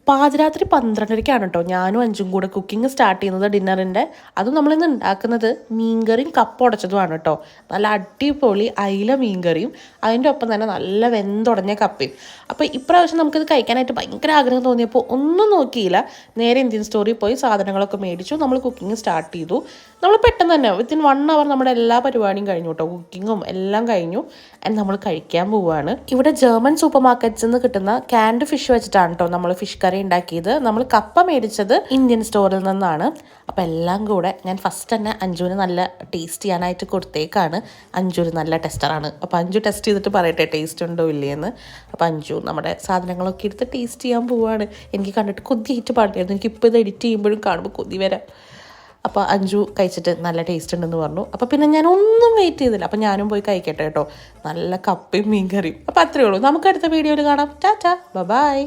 പാതിരാത്രി 12:30-ക്കാണ് കേട്ടോ ഞാനും അഞ്ചും കൂടെ കുക്കിംഗ് സ്റ്റാർട്ട് ചെയ്യുന്നത് ഡിന്നറിൻ്റെ. അതും നമ്മളിന്ന് ഉണ്ടാക്കുന്നത് മീൻകറിയും കപ്പ ഉടച്ചതുമാണ് കേട്ടോ. നല്ല അടിപൊളി അയില മീൻകറിയും അതിൻ്റെ ഒപ്പം തന്നെ നല്ല വെന്തുടഞ്ഞ കപ്പയും. അപ്പോൾ ഇപ്രാവശ്യം നമുക്കിത് കഴിക്കാനായിട്ട് ഭയങ്കര ആഗ്രഹം തോന്നിയപ്പോൾ ഒന്നും നോക്കിയില്ല, നേരെ ഇന്ത്യൻ സ്റ്റോറിൽ പോയി സാധനങ്ങളൊക്കെ മേടിച്ചു. നമ്മൾ കുക്കിംഗ് സ്റ്റാർട്ട് ചെയ്തു. നമ്മൾ പെട്ടെന്ന് തന്നെ വിത്തിൻ 1 അവർ നമ്മുടെ എല്ലാ പരിപാടിയും കഴിഞ്ഞു കേട്ടോ. കുക്കിങ്ങും എല്ലാം കഴിഞ്ഞു. നമ്മൾ കഴിക്കാൻ പോവുകയാണ്. ഇവിടെ ജർമ്മൻ സൂപ്പർ മാർക്കറ്റ്സിൽ നിന്ന് കിട്ടുന്ന ക്യാൻഡ് ഫിഷ് വെച്ചിട്ടാണ് കേട്ടോ നമ്മൾ ഫിഷ് കറി ഉണ്ടാക്കിയത്. നമ്മൾ കപ്പ മേടിച്ചത് ഇന്ത്യൻ സ്റ്റോറിൽ നിന്നാണ്. അപ്പോൾ എല്ലാം കൂടെ ഞാൻ ഫസ്റ്റ് തന്നെ അഞ്ജുവിന് നല്ല ടേസ്റ്റ് ചെയ്യാനായിട്ട് കൊടുത്തേക്കാണ്. അഞ്ജു ഒരു നല്ല ടെസ്റ്ററാണ്. അപ്പോൾ അഞ്ജു ടെസ്റ്റ് ചെയ്തിട്ട് പറയട്ടെ ടേസ്റ്റ് ഉണ്ടോ ഇല്ലയെന്ന്. അപ്പോൾ അഞ്ജു നമ്മുടെ സാധനങ്ങളൊക്കെ എടുത്ത് ടേസ്റ്റ് ചെയ്യാൻ പോവുകയാണ്. എനിക്ക് കണ്ടിട്ട് കൊതിയായിട്ട് പാടില്ലായിരുന്നു. എനിക്കിപ്പോൾ ഇത് എഡിറ്റ് ചെയ്യുമ്പോഴും കാണുമ്പോൾ കൊതി വരാം. അപ്പോൾ അഞ്ജു കഴിച്ചിട്ട് നല്ല ടേസ്റ്റ് ഉണ്ടെന്ന് പറഞ്ഞു. അപ്പോൾ പിന്നെ ഞാൻ ഒന്നും വെയിറ്റ് ചെയ്തില്ല. അപ്പോൾ ഞാനും പോയി കഴിക്കട്ടെ കേട്ടോ. നല്ല കപ്പയും മീൻ കറിയും. അപ്പോൾ അത്രയേ ഉള്ളൂ. നമുക്ക് അടുത്ത വീഡിയോയിൽ കാണാം. ടാറ്റാ, ബൈ.